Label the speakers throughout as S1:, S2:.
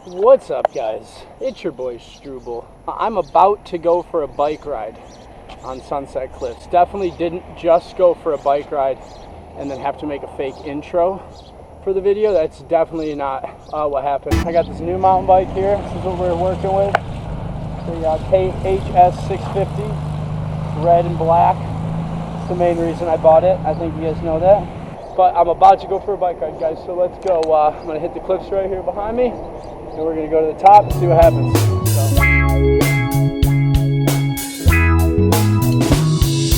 S1: What's up, guys? It's your boy Struble. I'm about to go for a bike ride on Sunset Cliffs. Definitely didn't just go for a bike ride and then have to make a fake intro for the video. That's definitely not what happened. I got this new mountain bike here. This is what we're working with. The KHS 650, red and black. It's the main reason I bought it. I think you guys know that. But I'm about to go for a bike ride, guys, so let's go. I'm gonna hit the cliffs right here behind me, and we're gonna go to the top and see what happens.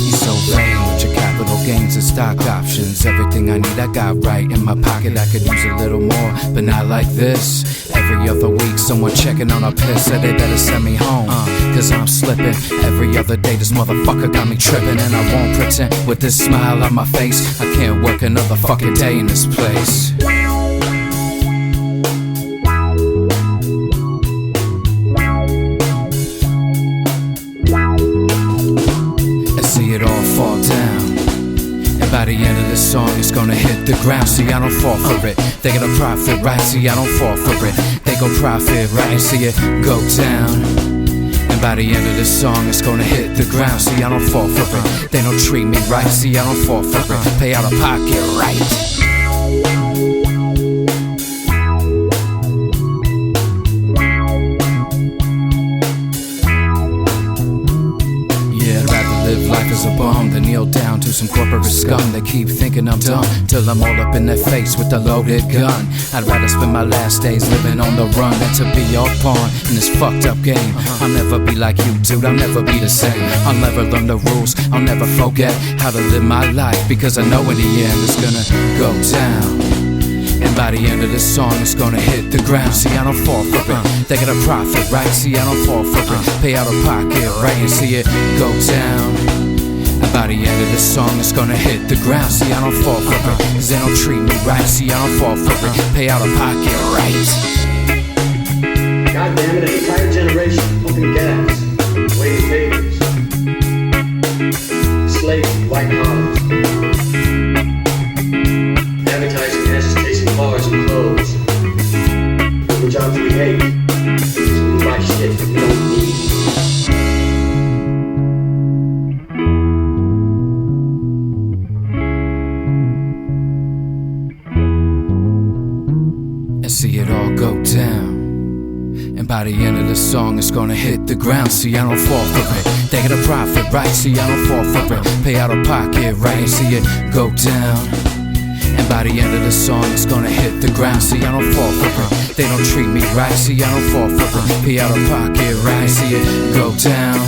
S2: You're so vain with your capital gains and stock options. Everything I need I got right in my pocket. I could use a little more, but not like this. Every other week someone checking on a piss, said they better send me home, cause I'm slipping. Every other day this motherfucker got me tripping, and I won't pretend with this smile on my face I can't work another fucking day in this place. See it all fall down, and by the end of this song it's gonna hit the ground. See, I don't fall for it, they gonna profit, right? See, I don't fall for it, they gon' profit, right? See it go down, and by the end of this song it's gonna hit the ground. See, I don't fall for it, they don't treat me right. See, I don't fall for it, pay out of pocket, right? Life is a bum, then kneel down to some corporate scum. They keep thinking I'm dumb, till I'm all up in their face with a loaded gun. I'd rather spend my last days living on the run than to be your pawn in this fucked up game. I'll never be like you, dude, I'll never be the same. I'll never learn the rules, I'll never forget how to live my life, because I know in the end it's gonna go down. And by the end of this song it's gonna hit the ground. See, I don't fall for it, they gotta profit, right? See, I don't fall for it, pay out of pocket, right? And see it go down. And by the end of this song it's gonna hit the ground. See, I don't fall for it, cause they don't treat me right. See, I don't fall for it, pay out of pocket, right?
S3: God damn it, an entire generation pumping gas, waiting favors, slaves, white collars, advertising asses chasing cars and clothes, the jobs we hate, because we buy shit we don't need.
S2: And see it all go down. And by the end of the song it's gonna hit the ground. See, I don't fall for it, they get a profit, right? See, I don't fall for it, pay out of pocket, right? And see it go down. And by the end of the song it's gonna hit the ground. See, I don't fall for it, they don't treat me right. See, I don't fall for it, pay out of pocket, right? See it go down.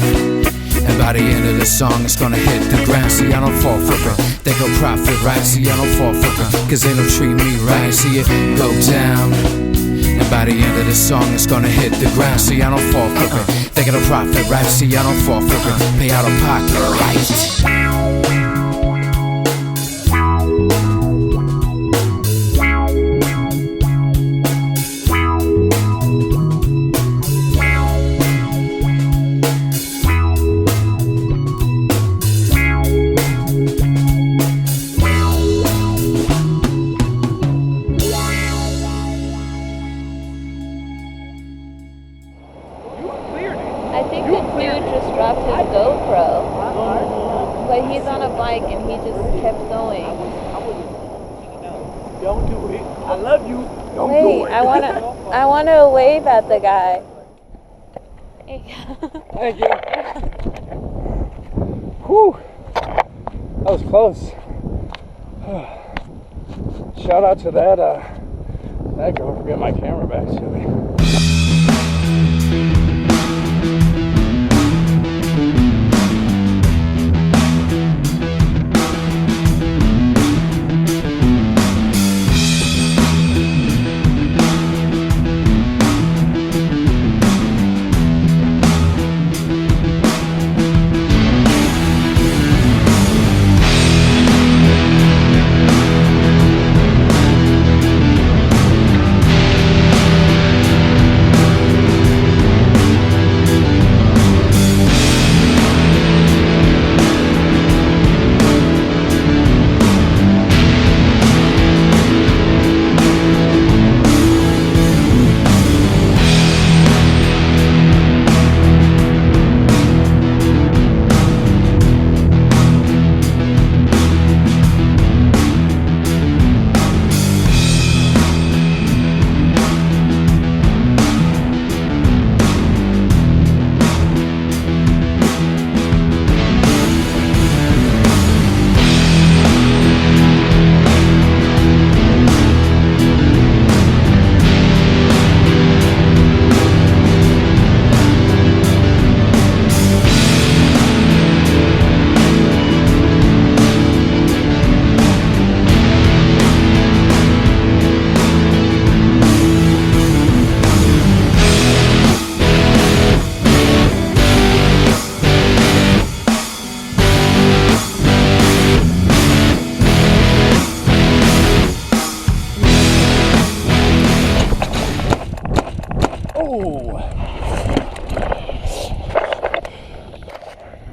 S2: And by the end of the song it's gonna hit the ground. See, I don't fall for it, they go profit, right? See, I don't fall for it, cause they don't treat me right. See it go down. And by the end of the song it's gonna hit the ground. See, I don't fall for it, they get a profit, right? See, I don't fall for it, pay out of pocket, right?
S4: I think the dude just dropped his GoPro, but he's on a bike and he just kept going.
S1: Don't do it. I love you. Don't do
S4: Wait,
S1: it.
S4: I wanna wave at the guy.
S1: Thank you. Whew. That was close. Shout out to that girl for getting my camera back to me. Whoa!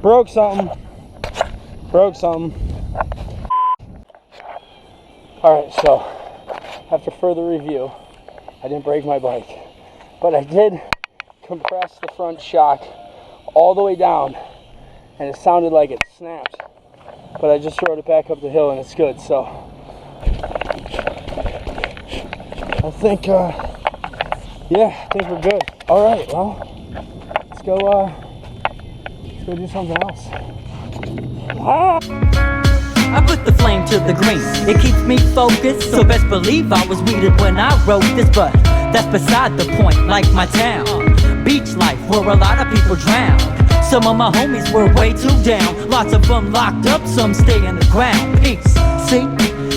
S1: Broke something. Alright, so after further review, I didn't break my bike, but I did compress the front shock all the way down, and it sounded like it snapped, but I just rode it back up the hill and it's good. So I think I think we're good. Alright, well, let's go do something else.
S5: I put the flame to the green, it keeps me focused, so best believe I was weeded when I wrote this. But that's beside the point, like my town, beach life where a lot of people drown. Some of my homies were way too down, lots of them locked up, some stay in the ground. Peace, see,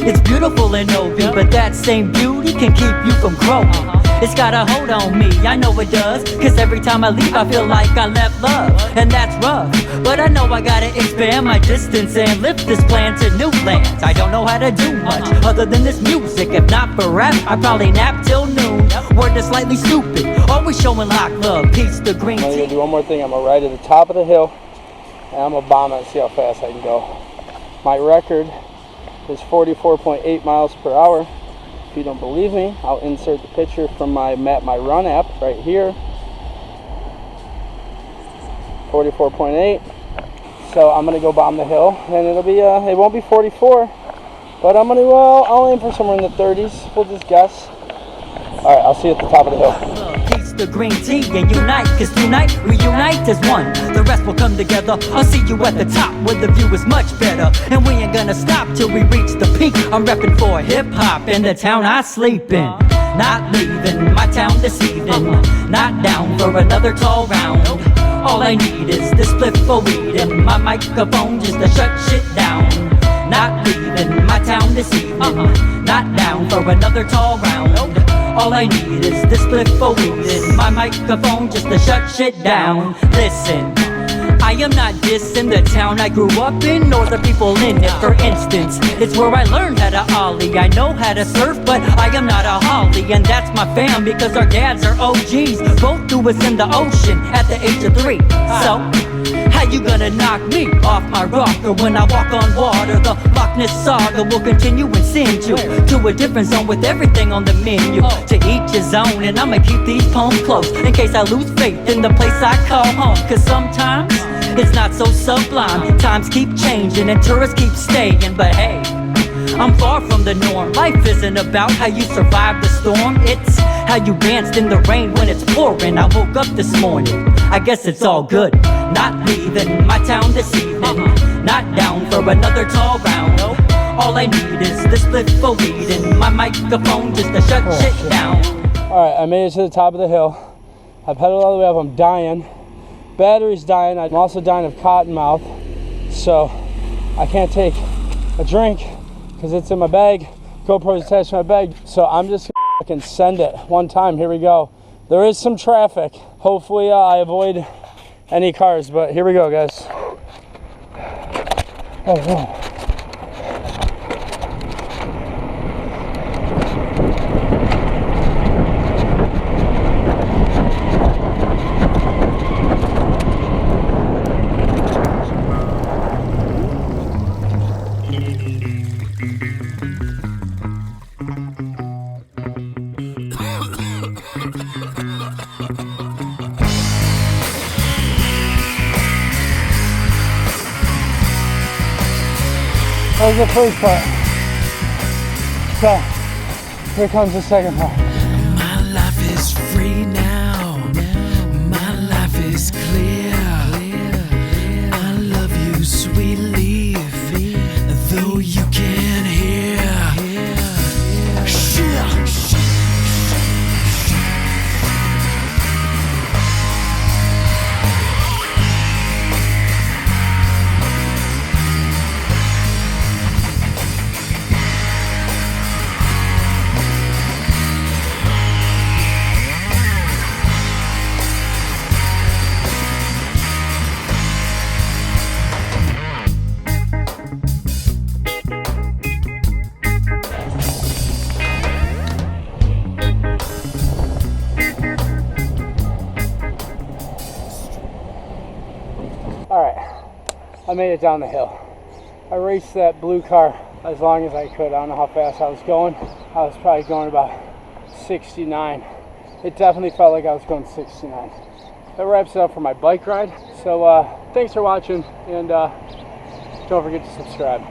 S5: it's beautiful in OB, but that same beauty can keep you from growing. It's got a hold on me, I know it does, cause every time I leave I feel like I left love, and that's rough. But I know I gotta expand my distance and lift this plan to new lands. I don't know how to do much other than this music. If not for rap, I probably nap till noon. Word is slightly stupid, always showing lock love, peace to green tea.
S1: I'm gonna do one more thing. I'm gonna ride to the top of the hill and I'm gonna bomb it and see how fast I can go. My record is 44.8 miles per hour. If you don't believe me, I'll insert the picture from my Run app right here. 44.8. So I'm gonna go bomb the hill, and it'll be it won't be 44, but I'm gonna I'll aim for somewhere in the 30s. We'll just guess. All right, I'll see you at the top of the hill.
S5: Peace to green tea and unite, cause tonight we unite as one. The rest will come together. I'll see you at the top where the view is much better, and we ain't gonna stop till we reach the peak. I'm repping for hip hop in the town I sleep in. Not leaving my town this evening, not down for another tall round. All I need is this spliff for weed and my microphone just to shut shit down. Not leaving my town this evening, not down for another tall round. All I need is this spliff for weed and my microphone just to shut shit down. Listen, I am not dissing the town I grew up in or the people in it. For instance, it's where I learned how to ollie. I know how to surf, but I am not a holly, and that's my fam because our dads are OGs. Both threw us in the ocean at the age of 3. So how you gonna knock me off my rocker when I walk on water? The Locness saga will continue and send you to a different zone with everything on the menu. To each his own, and I'ma keep these poems close in case I lose faith in the place I call home. Cause sometimes it's not so sublime. Times keep changing and tourists keep staying, but hey, I'm far from the norm. Life isn't about how you survive the storm, it's how you danced in the rain when it's pouring. I woke up this morning, I guess it's all good. Not leaving my town this evening, not down for another tall round. All I need is this split for weed and my microphone just to shut shit down.
S1: Alright, I made it to the top of the hill. I pedaled all the way up, I'm dying. Battery's dying, I'm also dying of cotton mouth. So I can't take a drink because it's in my bag. GoPro's attached to my bag. So I'm just gonna fucking send it one time. Here we go. There is some traffic. Hopefully I avoid any cars, but here we go, guys. Oh, whoa. That was the first part. So, here comes the second part.
S2: My life is free now. My life is clear. I love you, sweet leaf, though you can't hear.
S1: made it down the hill. I raced that blue car as long as I could. I don't know how fast I was going. I was probably going about 69. It definitely felt like I was going 69. That wraps it up for my bike ride. So thanks for watching, and don't forget to subscribe.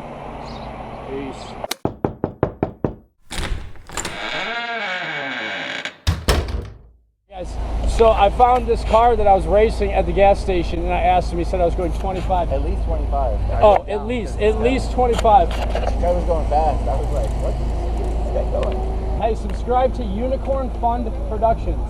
S1: Peace. Guys, so I found this car that I was racing at the gas station, and I asked him. He said I was going 25.
S6: At least 25.
S1: Oh, at least 25.
S6: This guy was going fast. I was like, what is this guy going?
S1: Hey, subscribe to Unicorn Fund Productions.